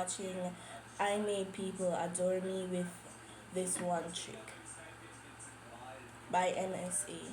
watching I Made People Adore Me with This One Trick by NSA.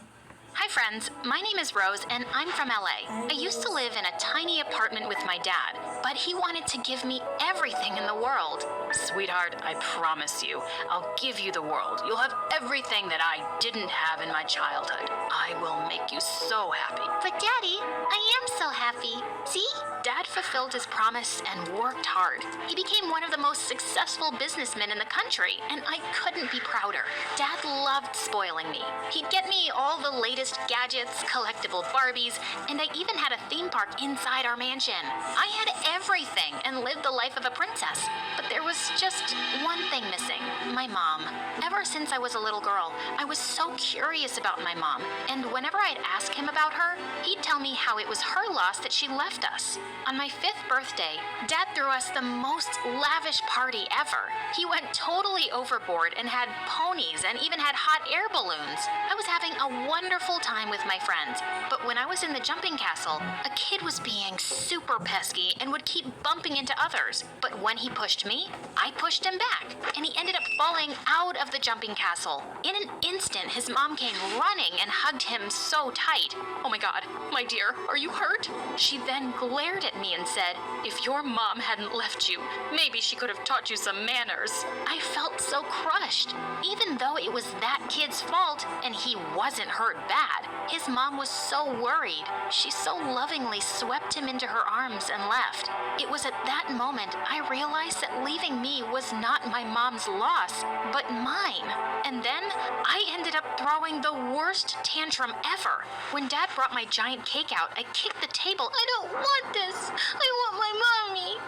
Hi friends, my name is Rose and I'm from LA. I used to live in a tiny apartment with my dad, but he wanted to give me everything in the world. Sweetheart, I promise you, I'll give you the world. You'll have everything that I didn't have in my childhood. I will make you so happy. But Daddy, I am so happy. See? Dad fulfilled his promise and worked hard. He became one of the most successful businessmen in the country, and I couldn't be prouder. Dad loved spoiling me. He'd get me all the latest gadgets, collectible Barbies, and I even had a theme park inside our mansion. I had everything and lived the life of a princess. But there was just one thing missing, my mom. Ever since I was a little girl, I was so curious about my mom, and whenever I'd ask him about her, he'd tell me how it was her loss that she left us. On my 5th birthday, Dad threw us the most lavish party ever. He went totally overboard and had ponies and even had hot air balloons. I was having a wonderful time with my friends, but when I was in the jumping castle, a kid was being super pesky and would keep bumping into others. But when he pushed me, I pushed him back, and he ended up falling out of the jumping castle. In an instant, his mom came running and hugged him so tight. "Oh my God, my dear, are you hurt?" She then glared at me and said, "If your mom hadn't left you, maybe she could have taught you some manners." I felt so crushed. Even though it was that kid's fault and he wasn't hurt bad, his mom was so worried. She so lovingly swept him into her arms and left. It was at that moment I realized that leaving me was not my mom's loss, but mine. And then I ended up throwing the worst tantrum ever. When Dad brought my giant cake out, I kicked the table. "I don't want this. I want my mommy.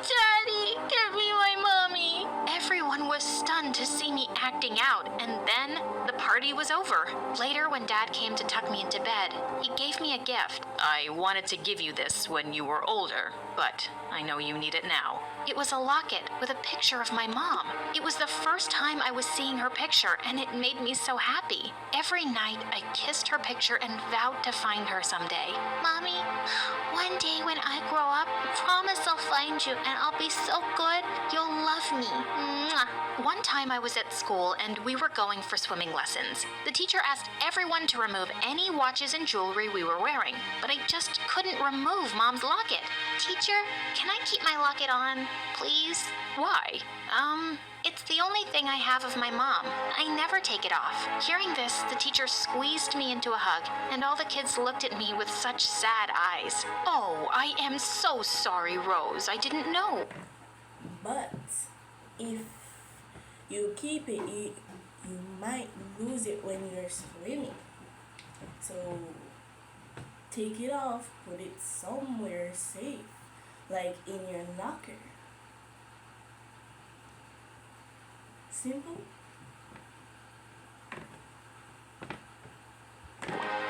Daddy, give me my mommy." Everyone was stunned to see me acting out, and then the party was over. Later, when Dad came to tuck me into bed, he gave me a gift. "I wanted to give you this when you were older, but I know you need it now." It was a locket with a picture of my mom. It was the first time I was seeing her picture, and it made me so happy. Every night, I kissed her picture and vowed to find her someday. Mommy, one day when I grow up, I promise I'll find you and I'll be so good, you'll love me. Mwah. One time I was at school and we were going for swimming lessons. The teacher asked everyone to remove any watches and jewelry we were wearing, but I just couldn't remove Mom's locket. Teacher, can I keep my locket on, please? Why? It's the only thing I have of my mom. I never take it off. Hearing this, the teacher squeezed me into a hug, and all the kids looked at me with such sad eyes. "Oh, I am so sorry, Rose. I didn't know." But if you keep it, you might lose it when you're swimming. So take it off, put it somewhere safe, like in your locker. Simple.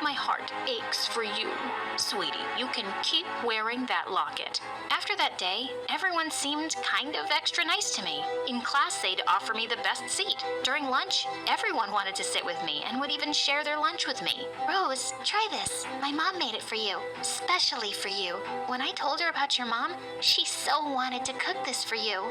My heart aches for you. Sweetie, you can keep wearing that locket. After that day, everyone seemed kind of extra nice to me. In class, they'd offer me the best seat. During lunch, everyone wanted to sit with me and would even share their lunch with me. Rose, try this. My mom made it for you, especially for you. When I told her about your mom, she so wanted to cook this for you.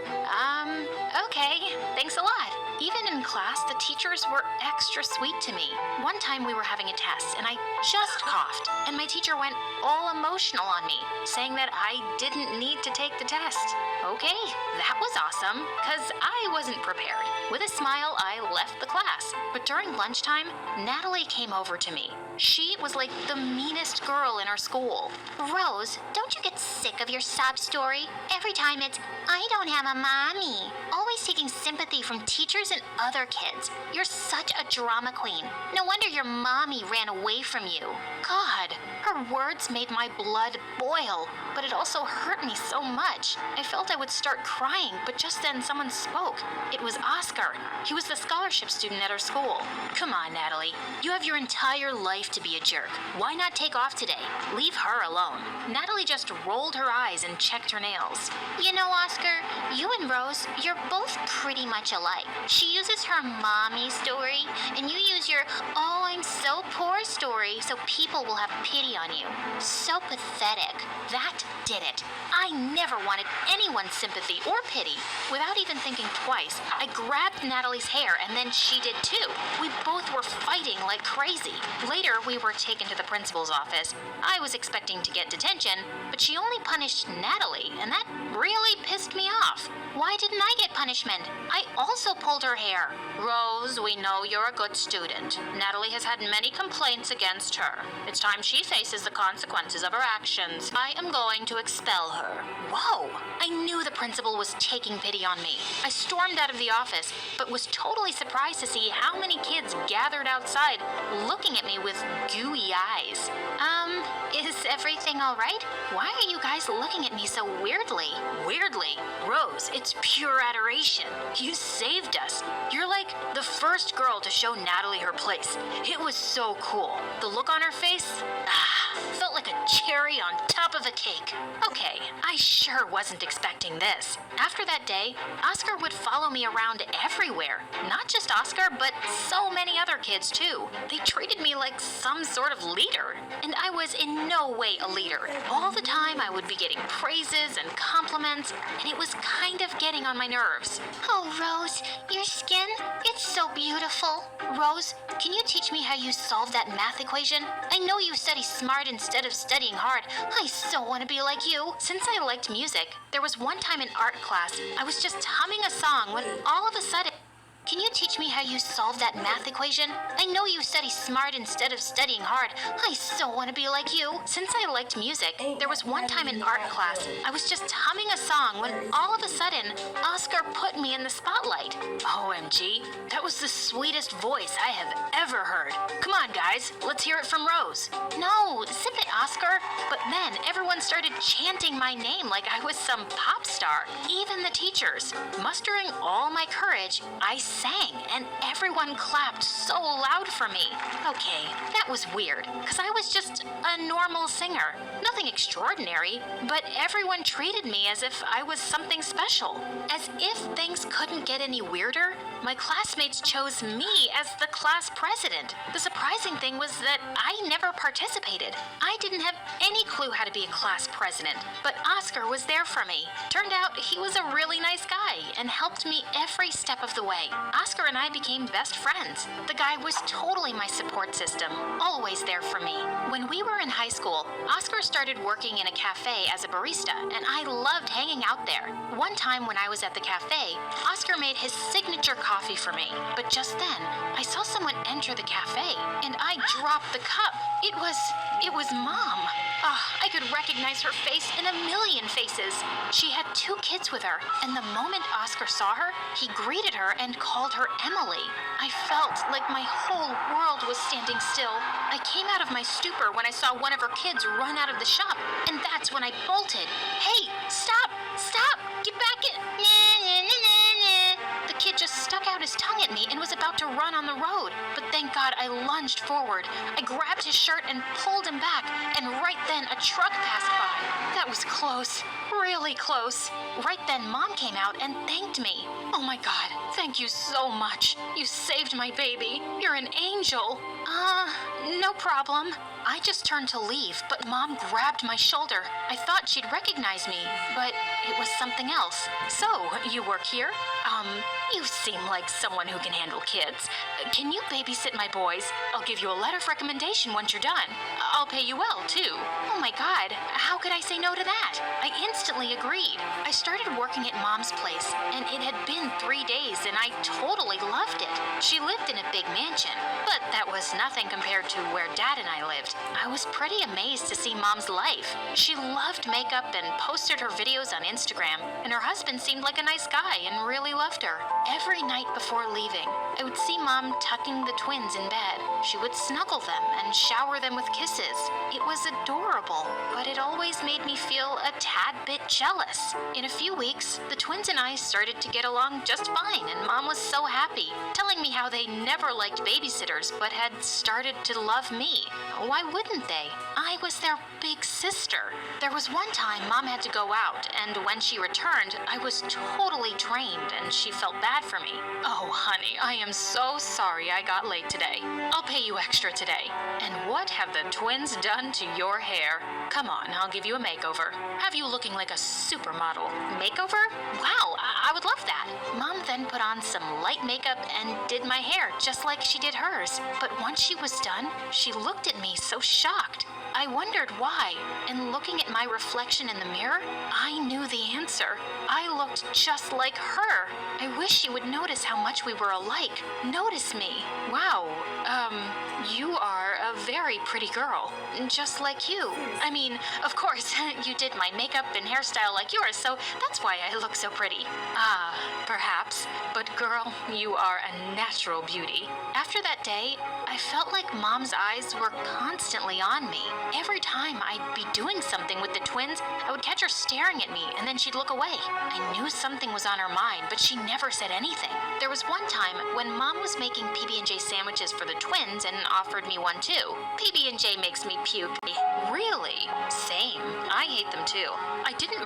Okay, thanks a lot. Even in class, the teachers were extra sweet to me. One time we were having a test, and I just coughed, and my teacher went all emotional on me, saying that I didn't need to take the test. Okay, that was awesome, because I wasn't prepared. With a smile, I left the class. But during lunchtime, Natalie came over to me. She was like the meanest girl in our school. Rose, don't you get sick of your sob story? Every time it's, "I don't have a mommy." Always taking sympathy from teachers and other kids. You're such a drama queen. No wonder your mommy ran away from you. God, her words made my blood boil, but it also hurt me so much. I felt I would start crying, but just then someone spoke. It was Oscar. He was the scholarship student at our school. "Come on, Natalie. You have your entire life to be a jerk. Why not take off today? Leave her alone." Natalie just rolled her eyes and checked her nails. You know, Oscar, you and Rose, you're both pretty much alike. She uses her mommy story, and you use your, "Oh, I'm so poor story, so people will have pity on you. So pathetic. That did it. I never wanted anyone's sympathy or pity. Without even thinking twice, I grabbed Natalie's hair and then she did too. We both were fighting like crazy. Later, we were taken to the principal's office. I was expecting to get detention, but she only punished Natalie, and that really pissed me off. Why didn't I get punishment? I also pulled her hair. Rose, we know you're a good student. Natalie has had many complaints against her. It's time she faces the consequences of her actions. I am going to expel her. Whoa! I knew the principal was taking pity on me. I stormed out of the office, but was totally surprised to see how many kids gathered outside, looking at me with gooey eyes. Is everything all right? Why are you guys looking at me so weirdly? Weirdly? Rose, it's pure adoration. You saved us. You're like the first girl to show Natalie her place. It was so cool. The look on her face, felt like a cherry on top of a cake. Okay, I sure wasn't expecting this. After that day, Oscar would follow me around everywhere. Not just Oscar, but so many other kids too. They treated me like some sort of leader, and I was in no way a leader. All the time I would be getting praises and compliments, and it was kind of getting on my nerves. Oh, Rose, your skin, it's so beautiful. Rose, can you teach me how you solve that math equation? I know you study smart instead of studying hard. I so want to be like you. Since I liked music, there was one time in art class, I was just humming a song when all of a sudden... Can you teach me how you solve that math equation? I know you study smart instead of studying hard. I so want to be like you. Since I liked music, there was one time in art class, I was just humming a song when all of a sudden, Oscar put me in the spotlight. OMG, that was the sweetest voice I have ever heard. Come on, guys, let's hear it from Rose. No, zip it, Oscar. But then everyone started chanting my name like I was some pop star. Even the teachers. Mustering all my courage, I sang, and everyone clapped so loud for me. Okay, that was weird, because I was just a normal singer. Nothing extraordinary, but everyone treated me as if I was something special. As if things couldn't get any weirder, my classmates chose me as the class president. The surprising thing was that I never participated. I didn't have any clue how to be a class president, but Oscar was there for me. Turned out he was a really nice guy and helped me every step of the way. Oscar and I became best friends. The guy was totally my support system, always there for me. When we were in high school, Oscar started working in a cafe as a barista, and I loved hanging out there. One time when I was at the cafe, Oscar made his signature coffee for me. But just then, I saw someone enter the cafe, and I dropped the cup. It was Mom. I could recognize her face in a million faces. She had 2 kids with her, and the moment Oscar saw her, he greeted her and called her Emily. I felt like my whole world was standing still. I came out of my stupor when I saw one of her kids run out of the shop, and that's when I bolted. Hey, stop! Stop! Get back in! The kid just stuck out his tongue at me and was about to run on the road, but thank God I lunged forward. I grabbed his shirt and pulled him back, and right then a truck passed by. That was close. Really close. Right then, Mom came out and thanked me. Oh my God, thank you so much. You saved my baby. You're an angel. No problem. I just turned to leave, but Mom grabbed my shoulder. I thought she'd recognize me, but it was something else. So, you work here? You seem like someone who can handle kids. Can you babysit my boys? I'll give you a letter of recommendation once you're done. I'll pay you well, too. Oh my God, how could I say no to that? I instantly agreed. I started working at Mom's place, and it had been 3 days, and I totally loved it. She lived in a big mansion, but that was nothing compared to where Dad and I lived. I was pretty amazed to see Mom's life. She loved makeup and posted her videos on Instagram, and her husband seemed like a nice guy and really loved her. Every night before leaving, I would see Mom tucking the twins in bed. She would snuggle them and shower them with kisses. It was adorable, but it always made me feel a tad bit jealous. In a few weeks, the twins and I started to get along just fine, and Mom was so happy, telling me how they never liked babysitters but had started to love me. Why wouldn't they? I was their big sister. There was one time Mom had to go out, and when she returned, I was totally drained, and she felt bad for me. Oh, honey, I am so sorry I got late late today. I'll pay you extra today. And what have the twins done to your hair? Come on, I'll give you a makeover. Have you looking like a supermodel. Makeover? Wow, I would love that. Mom then put on some light makeup and did my hair just like she did hers. But once she was done, she looked at me so shocked. I wondered why, and looking at my reflection in the mirror, I knew the answer. I looked just like her. I wish she would notice how much we were alike. Notice me. Wow, you are a very pretty girl. Just like you. I mean, of course, you did my makeup and hairstyle like yours, so that's why I look so pretty. Ah, perhaps. But girl, you are a natural beauty. After that day, I felt like Mom's eyes were constantly on me. Every time I'd be doing something with the twins, I would catch her staring at me, and then she'd look away. I knew something was on her mind, but she never said anything. There was one time when Mom was making PB&J sandwiches for the twins and offered me one too. PB&J makes me puke. Really? Same. I hate them too. I didn't